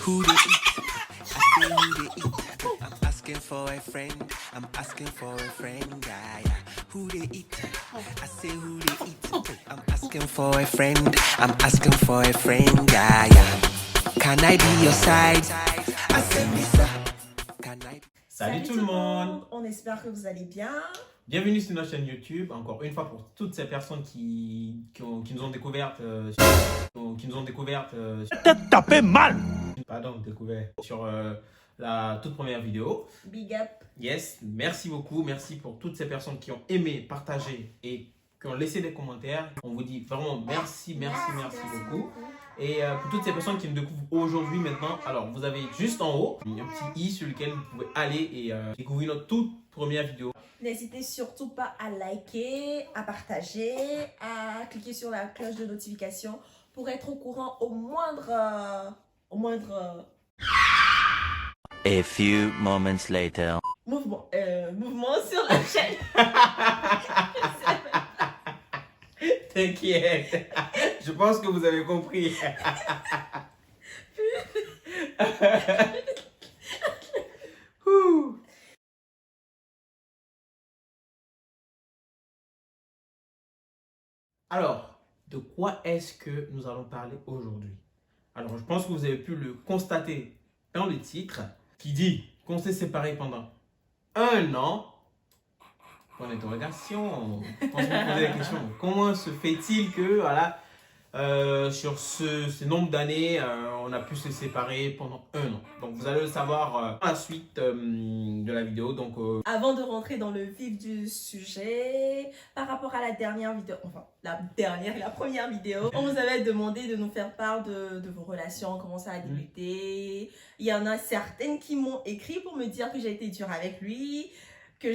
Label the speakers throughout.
Speaker 1: Who they eat? I say who they eat. I'm asking for a friend. I'm asking for a friend. Yeah, yeah. Who they eat? I say who they eat. I'm asking for a friend. I'm asking for a friend. Yeah, yeah. Can I be your side? I say, Missa. Can I?
Speaker 2: Salut tout le monde.
Speaker 3: On espère que vous allez bien.
Speaker 2: Bienvenue sur notre chaîne YouTube, encore une fois pour toutes ces personnes qui nous ont découvertes sur la toute première vidéo.
Speaker 3: Big up.
Speaker 2: Yes, merci beaucoup, merci pour toutes ces personnes qui ont aimé, partagé et qui ont laissé des commentaires. On vous dit vraiment merci beaucoup. Et pour toutes ces personnes qui nous découvrent aujourd'hui maintenant, alors vous avez juste en haut un petit i sur lequel vous pouvez aller et découvrir notre toute première vidéo.
Speaker 3: N'hésitez surtout pas à liker, à partager, à cliquer sur la cloche de notification pour être au courant au moindre
Speaker 4: A few moments later.
Speaker 3: mouvement sur la chaîne.
Speaker 2: T'inquiète, je pense que vous avez compris. Alors, de quoi est-ce que nous allons parler aujourd'hui? Alors, je pense que vous avez pu le constater dans le titre qui dit qu'on s'est séparés pendant 1 an. Point d'interrogation. Je pense que vous posez la question. Comment se fait-il que, voilà, sur ce nombre d'années, on a pu se séparer pendant 1 an? Donc, vous allez le savoir dans la suite de la vidéo. Donc,
Speaker 3: Avant de rentrer dans le vif du sujet, par rapport à la dernière vidéo, enfin la première vidéo, on vous avait demandé de nous faire part de vos relations, comment ça a débuté. Il y en a certaines qui m'ont écrit pour me dire que j'ai été dure avec lui, que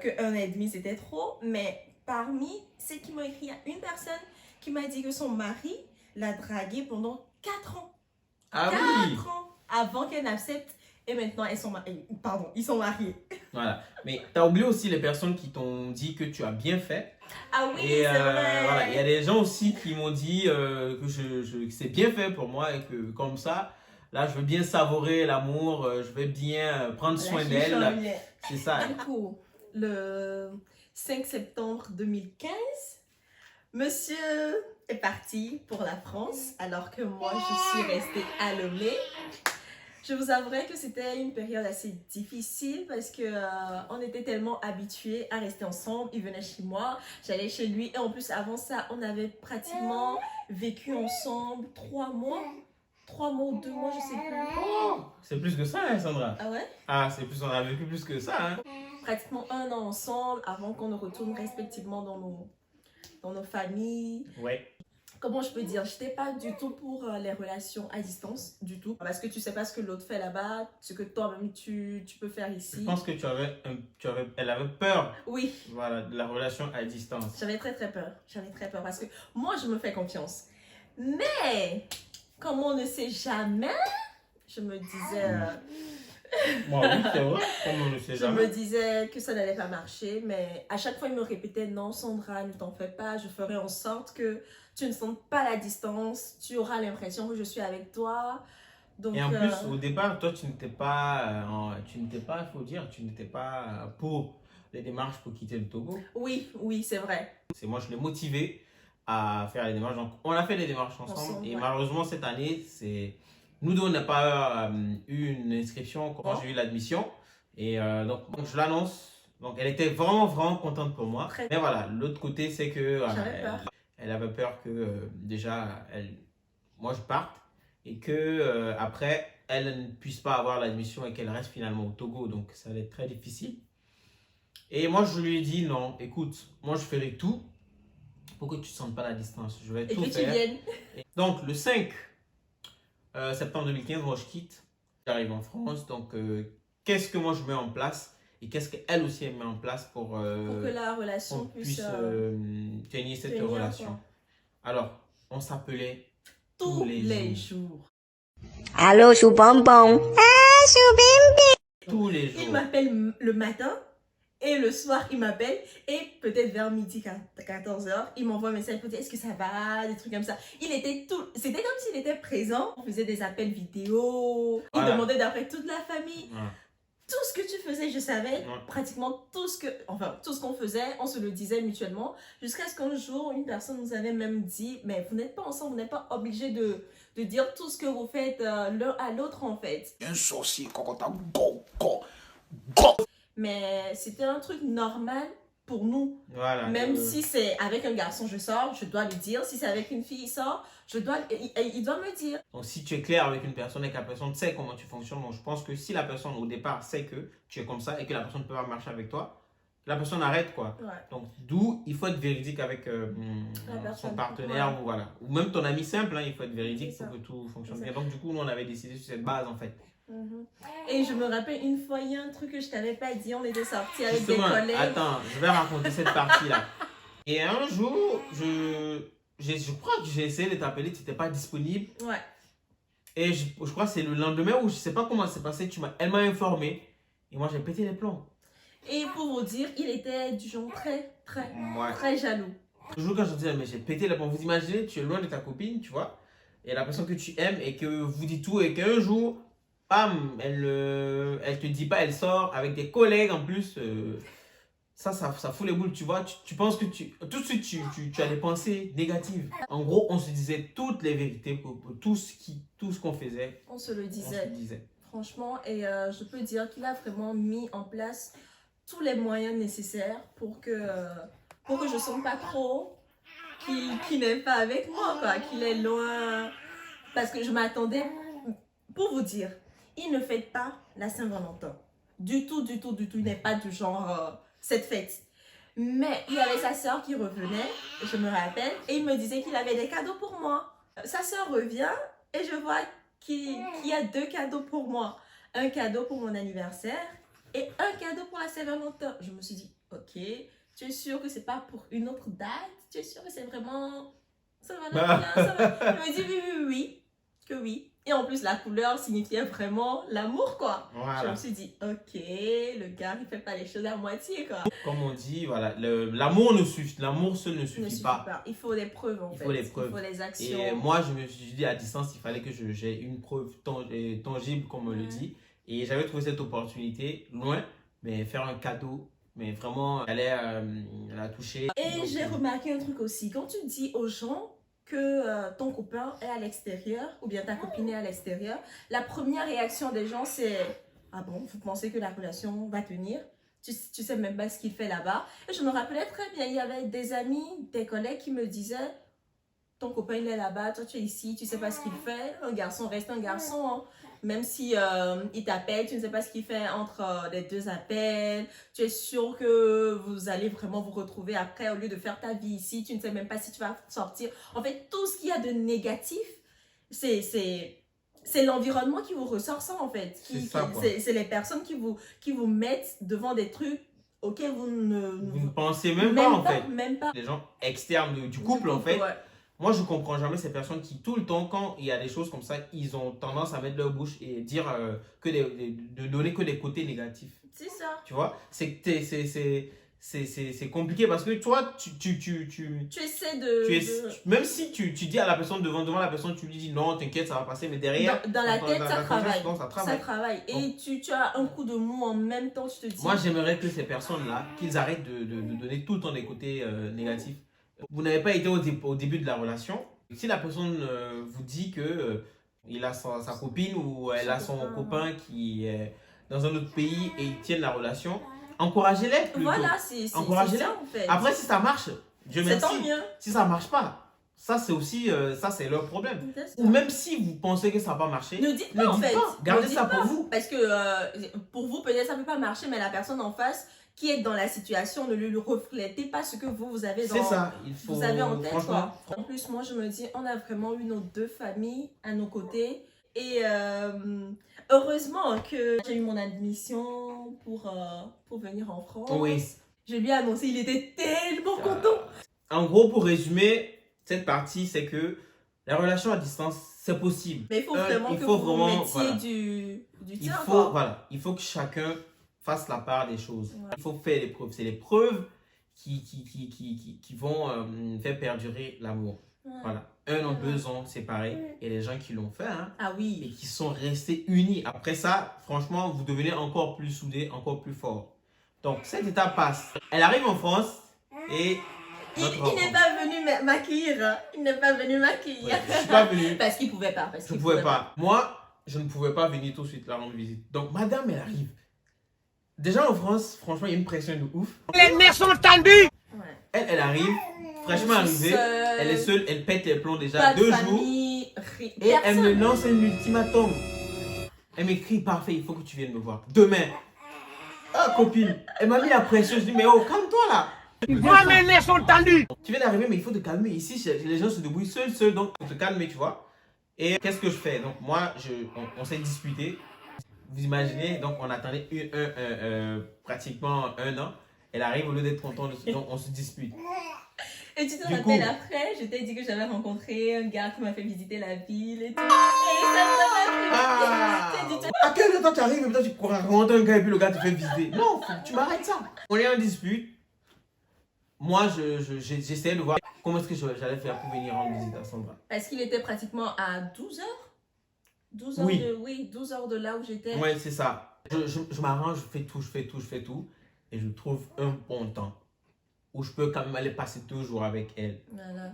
Speaker 3: que 1 an et demi c'était trop, mais parmi ceux qui m'ont écrit, il y a une personne qui m'a dit que son mari l'a draguée pendant 4 ans.
Speaker 2: ah
Speaker 3: 4
Speaker 2: oui!
Speaker 3: ans avant qu'elle n'accepte. Et maintenant, ils sont mariés.
Speaker 2: Voilà. Mais tu as oublié aussi les personnes qui t'ont dit que tu as bien fait.
Speaker 3: Ah oui,
Speaker 2: Et
Speaker 3: c'est vrai.
Speaker 2: voilà, il y a des gens aussi qui m'ont dit que que c'est bien fait pour moi et que comme ça, là, je veux bien savourer l'amour, je vais bien prendre soin d'elle. C'est ça.
Speaker 3: Du coup, le 5 septembre 2015, monsieur est parti pour la France, alors que moi, je suis restée à Lomé. Je vous avouerai que c'était une période assez difficile parce que on était tellement habitués à rester ensemble. Il venait chez moi, j'allais chez lui. Et en plus, avant ça, on avait pratiquement vécu ensemble 3 mois. 3 mois ou 2 mois, je sais plus.
Speaker 2: Oh, c'est plus que ça, hein, Sandra?
Speaker 3: Ah ouais?
Speaker 2: Ah, c'est plus, on a vécu plus que ça. Hein.
Speaker 3: Pratiquement 1 an ensemble avant qu'on ne retourne respectivement dans nos familles.
Speaker 2: Ouais.
Speaker 3: Comment je peux dire, je n'étais pas du tout pour les relations à distance, du tout. Parce que tu sais pas ce que l'autre fait là-bas, ce que toi-même tu peux faire ici.
Speaker 2: Je pense que elle avait peur.
Speaker 3: Oui.
Speaker 2: Voilà, de la relation à distance.
Speaker 3: J'avais très peur. J'avais très peur parce que moi, je me fais confiance. Mais, comme on ne sait jamais, je me disais...
Speaker 2: Moi, oui, c'est vrai, comme on ne sait jamais.
Speaker 3: Je me disais que ça n'allait pas marcher, mais à chaque fois, il me répétait « Non, Sandra, ne t'en fais pas, je ferai en sorte que tu ne sentes pas la distance, tu auras l'impression que je suis avec toi. » Donc,
Speaker 2: et en plus, au départ, toi, tu n'étais pas, il faut dire, tu n'étais pas pour les démarches pour quitter le Togo.
Speaker 3: Oui, c'est vrai.
Speaker 2: C'est moi, je l'ai motivé à faire les démarches. Donc, on a fait les démarches ensemble. Et
Speaker 3: ouais.
Speaker 2: malheureusement, cette année, nous deux, on n'a pas eu une inscription quand j'ai eu l'admission. Et donc, je l'annonce. Donc, elle était vraiment contente pour moi. Mais voilà, l'autre côté, c'est que elle avait peur que déjà, moi, je parte. Et que après, elle ne puisse pas avoir l'admission et qu'elle reste finalement au Togo. Donc, ça allait être très difficile. Et moi, je lui ai dit non, écoute, moi, je ferai tout pour que tu ne sentes pas la distance. Je vais tout faire.
Speaker 3: Et que tu viennes.
Speaker 2: Donc, le 5 septembre 2015, moi, je quitte. J'arrive en France. Donc, qu'est-ce que moi, je mets en place et qu'est-ce qu'elle aussi elle met en place pour
Speaker 3: que la relation
Speaker 2: puisse tenir cette relation. Quoi. Alors, on s'appelait tous les jours.
Speaker 5: Allô, chou bonbon. Ah, chou bimbi.
Speaker 2: Tous les jours.
Speaker 3: Il m'appelle le matin Et le soir, il m'appelle et peut-être vers midi, 14h, il m'envoie un message pour dire est-ce que ça va, des trucs comme ça. C'était comme s'il était présent. On faisait des appels vidéo. Il
Speaker 2: Voilà.
Speaker 3: demandait d'après toute la famille.
Speaker 2: Ouais.
Speaker 3: Tout ce que tu faisais, je savais.
Speaker 2: Ouais.
Speaker 3: Pratiquement tout ce qu'on faisait, on se le disait mutuellement. Jusqu'à ce qu'un jour, une personne nous avait même dit mais vous n'êtes pas ensemble, vous n'êtes pas obligés de dire tout ce que vous faites l'un à l'autre en fait.
Speaker 5: Un sorcier, cocotin, go.
Speaker 3: Mais c'était un truc normal pour nous.
Speaker 2: Voilà.
Speaker 3: Même si c'est avec un garçon, je sors, je dois lui dire. Si c'est avec une fille, il sort, il doit me dire.
Speaker 2: Donc, si tu es clair avec une personne et que la personne sait comment tu fonctionnes, donc je pense que si la personne au départ sait que tu es comme ça et que la personne ne peut pas marcher avec toi, la personne arrête quoi.
Speaker 3: Ouais.
Speaker 2: Donc, d'où il faut être véridique avec son partenaire ou voilà. Ou même ton ami simple, hein, il faut être véridique
Speaker 3: C'est
Speaker 2: pour
Speaker 3: ça.
Speaker 2: que tout fonctionne
Speaker 3: C'est
Speaker 2: bien.
Speaker 3: ça.
Speaker 2: Donc, du coup, nous, on avait décidé sur cette base en fait.
Speaker 3: Et je me rappelle une fois, il y a un truc que je t'avais pas dit, on était sortis avec
Speaker 2: Justement,
Speaker 3: des collègues.
Speaker 2: attends, je vais raconter cette partie-là. Et un jour, je crois que j'ai essayé de t'appeler, tu n'étais pas disponible.
Speaker 3: Ouais.
Speaker 2: Et je crois que c'est le lendemain où je ne sais pas comment c'est passé, elle m'a informé. Et moi, j'ai pété les plombs.
Speaker 3: Et pour vous dire, il était du genre
Speaker 2: Ouais.
Speaker 3: très jaloux.
Speaker 2: Toujours quand je dis, mais j'ai pété les plombs. Vous imaginez, tu es loin de ta copine, tu vois, et la personne que tu aimes, et que vous dites tout, et qu'un jour, bam, elle te dit pas, elle sort avec des collègues en plus. Ça fout les boules, tu vois. Tu penses que tout de suite, tu as des pensées négatives. En gros, on se disait toutes les vérités pour tout ce qu'on faisait.
Speaker 3: On se le
Speaker 2: On
Speaker 3: disait.
Speaker 2: se le disait.
Speaker 3: Franchement, et je peux dire qu'il a vraiment mis en place tous les moyens nécessaires pour que je ne sente pas trop qu'il n'est pas avec moi, quoi, qu'il est loin. Parce que je m'attendais, pour vous dire, il ne fête pas la Saint-Valentin. Du tout. Il n'est pas du genre cette fête. Mais il y avait sa soeur qui revenait, je me rappelle, et il me disait qu'il avait des cadeaux pour moi. Sa soeur revient et je vois qu'il y a 2 cadeaux pour moi. Un cadeau pour mon anniversaire et un cadeau pour la Saint-Valentin. Je me suis dit, ok, tu es sûr que c'est pas pour une autre date? Tu es sûr que c'est vraiment Saint-Valentin? Il me dit oui, que oui. Et en plus, la couleur signifiait vraiment l'amour, quoi.
Speaker 2: Voilà.
Speaker 3: Je me suis dit, ok, le gars, il fait pas les choses à moitié, quoi.
Speaker 2: Comme on dit, voilà, l'amour seul ne suffit pas.
Speaker 3: Il faut des preuves, en fait.
Speaker 2: Il faut des preuves.
Speaker 3: Il faut les actions.
Speaker 2: Et moi, je me suis dit à distance, il fallait que j'ai une preuve tangible, comme on le dit. Et j'avais trouvé cette opportunité loin, mais faire un cadeau, mais vraiment, elle a touché.
Speaker 3: Et j'ai remarqué un truc aussi. Quand tu dis aux gens que ton copain est à l'extérieur, ou bien ta copine est à l'extérieur, la première réaction des gens, c'est « Ah bon, vous pensez que la relation va tenir ? Tu sais même pas ce qu'il fait là-bas. » Et je me rappelais très bien, il y avait des amis, des collègues qui me disaient « Ton copain, il est là-bas, toi, tu es ici, tu sais pas ce qu'il fait. Un garçon reste un garçon. Hein. Même si il t'appelle, tu ne sais pas ce qu'il fait entre les 2 appels. Tu es sûr que vous allez vraiment vous retrouver après au lieu de faire ta vie ici. Tu ne sais même pas si tu vas sortir. En fait, tout ce qu'il y a de négatif, c'est l'environnement qui vous ressort ça en fait. C'est les personnes qui vous mettent devant des trucs auxquels vous
Speaker 2: ne pensez même pas en fait.
Speaker 3: Même pas.
Speaker 2: Les gens externes du couple en fait.
Speaker 3: Ouais.
Speaker 2: Moi, je comprends jamais ces personnes qui, tout le temps, quand il y a des choses comme ça, ils ont tendance à mettre leur bouche et dire de donner que des côtés négatifs.
Speaker 3: C'est ça.
Speaker 2: Tu vois, c'est compliqué parce que toi, tu
Speaker 3: essaies de...
Speaker 2: Même si tu dis à la personne devant la personne, tu lui dis non, t'inquiète, ça va passer, mais derrière,
Speaker 3: dans la tête, ça travaille.
Speaker 2: Ça
Speaker 3: travaille. Et tu as un coup de mou en même temps, tu te dis...
Speaker 2: Moi, j'aimerais que ces personnes-là, qu'ils arrêtent de donner tout le temps des côtés négatifs. Vous n'avez pas été au début de la relation. Si la personne vous dit que il a sa copine ou elle a son copain qui est dans un autre pays et ils tiennent la relation, encouragez-les plutôt.
Speaker 3: Voilà, c'est ça en fait.
Speaker 2: Après, si ça marche, Dieu merci.
Speaker 3: C'est tant mieux.
Speaker 2: Si ça marche pas, ça c'est aussi c'est leur problème. Ou même si vous pensez que ça va pas marcher,
Speaker 3: ne dites pas en fait.
Speaker 2: Gardez ça pour vous.
Speaker 3: Parce que pour vous, peut-être ça peut pas marcher, mais la personne en face qui est dans la situation, ne lui reflétez pas ce que vous avez dans...
Speaker 2: C'est ça, il faut...
Speaker 3: Vous avez en tête, quoi. En plus, moi, je me dis, on a vraiment eu nos 2 familles à nos côtés. Et heureusement que j'ai eu mon admission pour venir en France.
Speaker 2: Oui.
Speaker 3: Je lui ai annoncé, il était tellement content.
Speaker 2: En gros, pour résumer, cette partie, c'est que la relation à distance, c'est possible.
Speaker 3: Mais il faut vraiment que vous mettiez du
Speaker 2: il
Speaker 3: tien,
Speaker 2: faut que chacun fasse la part des choses.
Speaker 3: Ouais.
Speaker 2: Il faut faire les preuves. C'est les preuves qui vont faire perdurer l'amour.
Speaker 3: Ouais.
Speaker 2: Voilà. 1 an, 2 ans séparés. Et les gens qui l'ont fait, hein,
Speaker 3: Ah
Speaker 2: et
Speaker 3: oui.
Speaker 2: qui sont restés unis. Après ça, franchement, vous devenez encore plus soudés, encore plus forts. Donc, cette étape passe. Elle arrive en France et...
Speaker 3: Il
Speaker 2: notre
Speaker 3: n'est
Speaker 2: enfant.
Speaker 3: pas venu m'accueillir. Hein. Il n'est pas venu m'accueillir.
Speaker 2: Ouais, je ne suis pas venu.
Speaker 3: Parce qu'il pouvait pas. Parce
Speaker 2: Je
Speaker 3: qu'il
Speaker 2: ne pouvais pas. Moi, je ne pouvais pas venir tout de suite la rendre visite. Donc, madame, elle arrive. Déjà en France, franchement, il y a une pression de ouf.
Speaker 5: Les nerfs sont tendus.
Speaker 3: Ouais.
Speaker 2: Elle arrive, fraîchement
Speaker 3: Je suis
Speaker 2: arrivée.
Speaker 3: seule.
Speaker 2: Elle est seule, elle pète les plombs déjà
Speaker 3: Pas de
Speaker 2: 2 jours.
Speaker 3: famille.
Speaker 2: Et elle me lance un ultimatum. Elle m'écrit, parfait, il faut que tu viennes me voir. Demain. Ah, copine. Elle m'a mis la pression. Je dis, mais oh, calme-toi là.
Speaker 5: Moi, mes nerfs sont tendus.
Speaker 2: Tu viens d'arriver, mais il faut te calmer. Ici, les gens se débrouillent seuls, donc il faut te calmer, tu vois. Et qu'est-ce que je fais? Donc, moi, on s'est disputé. Vous imaginez, donc on attendait pratiquement 1 an. Elle arrive, au lieu d'être contente, donc on se dispute.
Speaker 3: Et tu te
Speaker 2: Du
Speaker 3: rappelles
Speaker 2: coup-
Speaker 3: après, je t'ai dit que j'avais rencontré un gars qui m'a fait visiter la ville et tout. Et ça m'a fait visiter.
Speaker 2: À quel temps tu arrives et toi tu pourras rencontrer un gars et puis le gars te fait visiter? Non, faut que tu m'arrêtes ça. On est en dispute. Moi, j'essayais de voir comment est-ce que j'allais faire pour venir rendre visite à Sandra.
Speaker 3: Parce qu'il était pratiquement à 12 heures. 12 heures
Speaker 2: Oui.
Speaker 3: 12 heures de là où j'étais.
Speaker 2: Ouais, c'est ça. Je m'arrange, je fais tout. Et je trouve un bon temps où je peux quand même aller passer 2 jours avec elle.
Speaker 3: Voilà.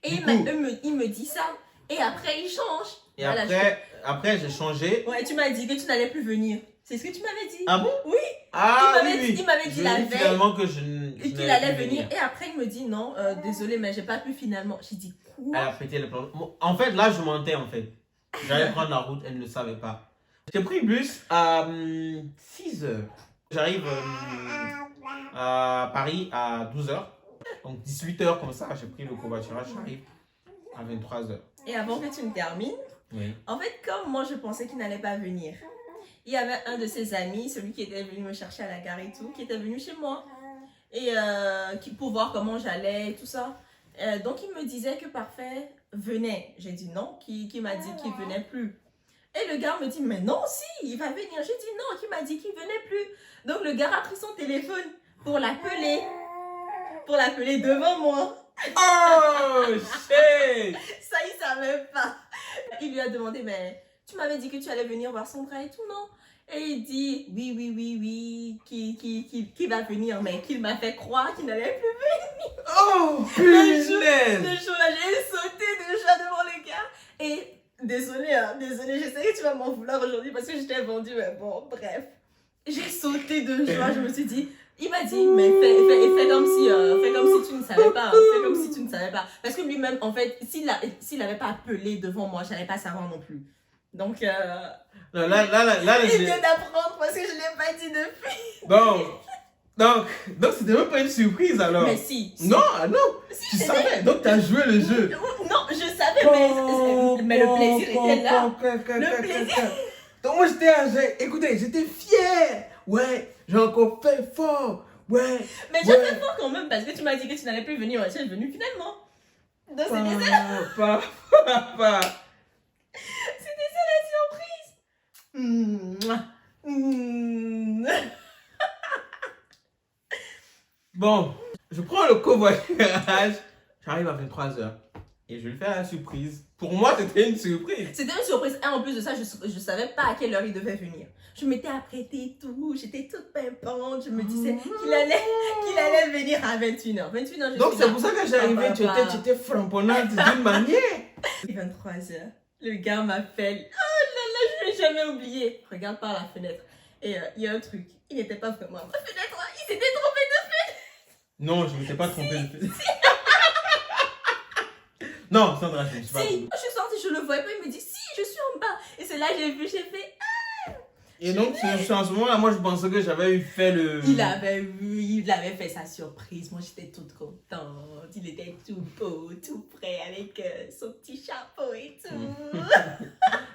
Speaker 3: Et
Speaker 2: Du
Speaker 3: il,
Speaker 2: coup-
Speaker 3: il me dit ça. Et après, il change.
Speaker 2: Et
Speaker 3: Voilà,
Speaker 2: après j'ai changé.
Speaker 3: Ouais, tu m'as dit que tu n'allais plus venir. C'est ce que tu m'avais dit.
Speaker 2: Ah bon?
Speaker 3: Oui.
Speaker 2: Ah
Speaker 3: Il m'avait
Speaker 2: oui,
Speaker 3: dit- il m'avait dit
Speaker 2: Je
Speaker 3: la
Speaker 2: dis
Speaker 3: veille
Speaker 2: finalement que je
Speaker 3: Qu'il
Speaker 2: n'allais
Speaker 3: allait
Speaker 2: plus
Speaker 3: venir. Et après, il me dit non, désolé, mais j'ai pas pu finalement. J'ai dit
Speaker 2: Elle
Speaker 3: quoi?
Speaker 2: a pété le plan. Bon, en fait, là, je mentais, en fait. J'allais prendre la route, elle ne le savait pas. J'ai pris le bus à 6 heures. J'arrive à Paris à 12 heures. Donc, 18 heures, comme ça, j'ai pris le covoiturage. J'arrive à 23 heures.
Speaker 3: Et avant que tu ne termines,
Speaker 2: Oui.
Speaker 3: en fait, comme moi, je pensais qu'il n'allait pas venir, il y avait un de ses amis, celui qui était venu me chercher à la gare et tout, qui était venu chez moi. Et pour voir comment j'allais et tout ça. Donc, il me disait que parfait venait. J'ai dit non, qui m'a dit qu'il venait plus. Et le gars me dit, mais non, si, il va venir. J'ai dit non, qui m'a dit qu'il venait plus. Donc, le gars a pris son téléphone pour l'appeler. Pour l'appeler devant moi.
Speaker 2: Oh, shit!
Speaker 3: Ça, il savait pas. Il lui a demandé, mais tu m'avais dit que tu allais venir voir Sandra et tout, non? Et il dit, oui, qui va venir, mais qu'il m'a fait croire qu'il n'allait plus.
Speaker 2: Oh,
Speaker 3: Le
Speaker 2: punaise!
Speaker 3: jour-là, j'ai sauté déjà devant le gars. Et désolé, je sais que tu vas m'en vouloir aujourd'hui parce que je t'ai vendu, mais bon, bref. J'ai sauté de joie, je me suis dit, il m'a dit, mais fais comme si tu ne savais pas. Fais comme si tu ne savais pas. Parce que lui-même, en fait, s'il n'avait pas appelé devant moi, je n'allais pas savoir non plus. Donc,
Speaker 2: Non, là,
Speaker 3: il vient d'apprendre parce que je ne l'ai pas dit depuis.
Speaker 2: donc c'était même pas une surprise alors.
Speaker 3: Mais si.
Speaker 2: Non, non, tu savais, donc tu as joué le jeu.
Speaker 3: Non, je savais, mais le plaisir était là. Le plaisir.
Speaker 2: Donc moi écoutez, j'étais fier. Ouais, j'ai encore fait fort. Ouais.
Speaker 3: Mais j'ai fait fort quand même parce que tu m'as dit que tu n'allais plus venir. Ouais, tu es venu finalement. Donc c'était ça.
Speaker 2: Pas.
Speaker 3: C'était ça la surprise.
Speaker 2: Bon, je prends le covoiturage. J'arrive à 23h. Et je lui fais la surprise. Pour moi, c'était une surprise.
Speaker 3: C'était une surprise. Et en plus de ça, je savais pas à quelle heure il devait venir. Je m'étais apprêtée et tout. J'étais toute pimpante. Je me disais qu'il allait venir à 21h. 21h,
Speaker 2: Donc c'est pour ça que j'arrivais, tu étais framponnante d'une manière.
Speaker 3: 23h. Le gars m'appelle. Oh là là, je ne l'ai jamais oublié. Regarde par la fenêtre. Et il y a un truc. Il n'était pas vraiment à ma fenêtre. Il s'était trompé de fenêtre.
Speaker 2: Non, je ne m'étais pas trompée. Non, Sandra, je ne suis pas
Speaker 3: Si,
Speaker 2: trompée.
Speaker 3: je suis sortie, je le voyais pas. Il me dit, si, je suis en bas. Et c'est là que j'ai fait.
Speaker 2: Et donc, c'est en ce moment-là, moi, je pensais que j'avais fait le...
Speaker 3: Il avait fait sa surprise. Moi, j'étais toute contente. Il était tout beau, tout prêt avec son petit chapeau et tout.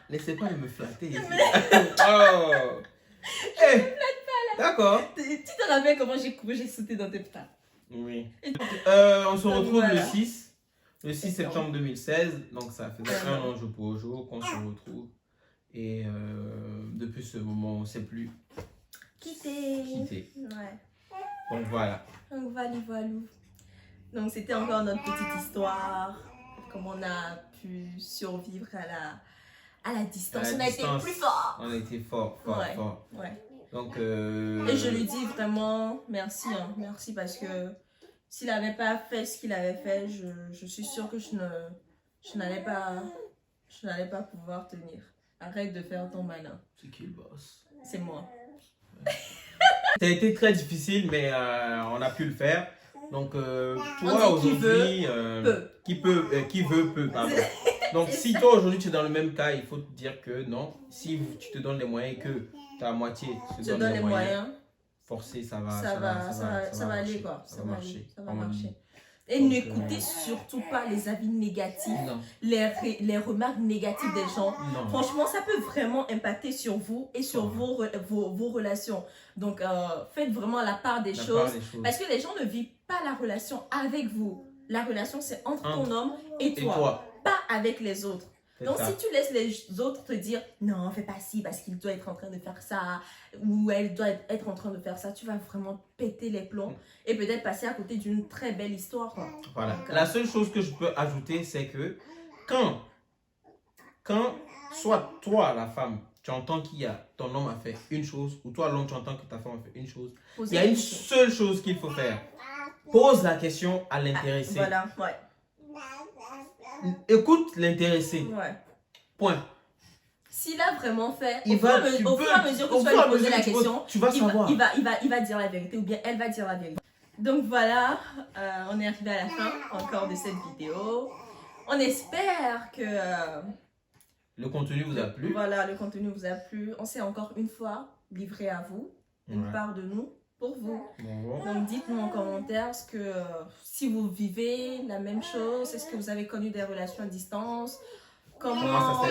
Speaker 2: Laissez pas me flatter. Oh. Hey. D'accord.
Speaker 3: Tu te rappelles comment j'ai couru, j'ai sauté dans tes bras.
Speaker 2: Oui. On se retrouve
Speaker 3: Voilà.
Speaker 2: le 6 septembre 2016. Donc, ça faisait un an jour pour jour qu'on se retrouve. Et depuis ce moment, on ne sait plus.
Speaker 3: quitter. Ouais.
Speaker 2: Donc voilà.
Speaker 3: Donc voilà. Donc c'était encore notre petite histoire. Comment on a pu survivre à la distance. On a été plus fort.
Speaker 2: On a été fort.
Speaker 3: Ouais.
Speaker 2: Donc,
Speaker 3: et je lui dis vraiment merci. Merci parce que s'il n'avait pas fait ce qu'il avait fait, je suis sûre que je n'allais pas pouvoir tenir. Arrête de faire ton malin.
Speaker 2: C'est qui le boss?
Speaker 3: C'est moi.
Speaker 2: Ça a été très difficile, mais on a pu le faire. Donc, toi aujourd'hui, qui veut peut. Pardon. Donc, si toi aujourd'hui tu es dans le même cas, il faut te dire que non. Si tu te donnes les moyens et que ta moitié te donne les moyens, forcer, ça va aller quoi. Ça va marcher.
Speaker 3: Et n'écoutez surtout pas les avis négatifs, les remarques négatives des gens.
Speaker 2: Non.
Speaker 3: Franchement, ça peut vraiment impacter sur vous et sur vos relations. Donc, faites vraiment la part des choses. Parce que les gens ne vivent pas la relation avec vous. La relation, c'est entre ton homme et toi. Pas avec les autres. Donc, si tu laisses les autres te dire « Non, fais pas ci parce qu'il doit être en train de faire ça » ou « Elle doit être en train de faire ça », tu vas vraiment péter les plombs et peut-être passer à côté d'une très belle histoire. Quoi.
Speaker 2: Voilà. La seule chose que je peux ajouter, c'est que quand soit toi, la femme, tu entends ton homme a fait une chose, ou toi, l'homme, tu entends que ta femme a fait une chose, il y a une seule chose qu'il faut faire. Pose la question à l'intéressé.
Speaker 3: Voilà, ouais.
Speaker 2: Écoute l'intéressé.
Speaker 3: Ouais.
Speaker 2: Point.
Speaker 3: S'il a vraiment fait,
Speaker 2: au
Speaker 3: fur et à mesure que tu vas lui poser la question,
Speaker 2: tu vas savoir.
Speaker 3: Il va dire la vérité ou bien elle va dire la vérité. Donc voilà, on est arrivé à la fin encore de cette vidéo. On espère que
Speaker 2: le contenu vous a plu.
Speaker 3: Voilà, le contenu vous a plu. On s'est encore une fois livré à vous, une part de nous pour vous. Donc dites-nous en commentaire si vous vivez la même chose, est-ce que vous avez connu des relations à distance, comment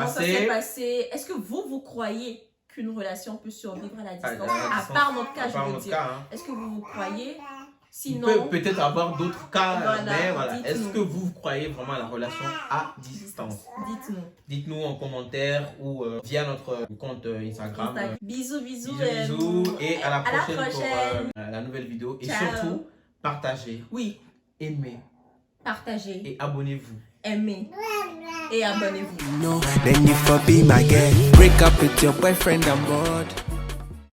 Speaker 3: ça s'est passé, est-ce que vous croyez qu'une relation peut survivre à la distance, à part notre cas, je veux dire. Est-ce que vous croyez? Sinon,
Speaker 2: peut-être avoir d'autres cas,
Speaker 3: voilà,
Speaker 2: mais voilà. Est-ce que vous croyez vraiment à la relation à distance?
Speaker 3: Dites-nous.
Speaker 2: Dites-nous en commentaire ou via notre compte Instagram.
Speaker 3: Bisous.
Speaker 2: Et à la prochaine pour la nouvelle vidéo. Et surtout, partagez.
Speaker 3: Oui.
Speaker 2: Aimez.
Speaker 3: Partagez.
Speaker 2: Et abonnez-vous.
Speaker 3: Aimez. Et abonnez-vous.
Speaker 1: No, then you for be my girl. Break up with your boyfriend, I'm bored.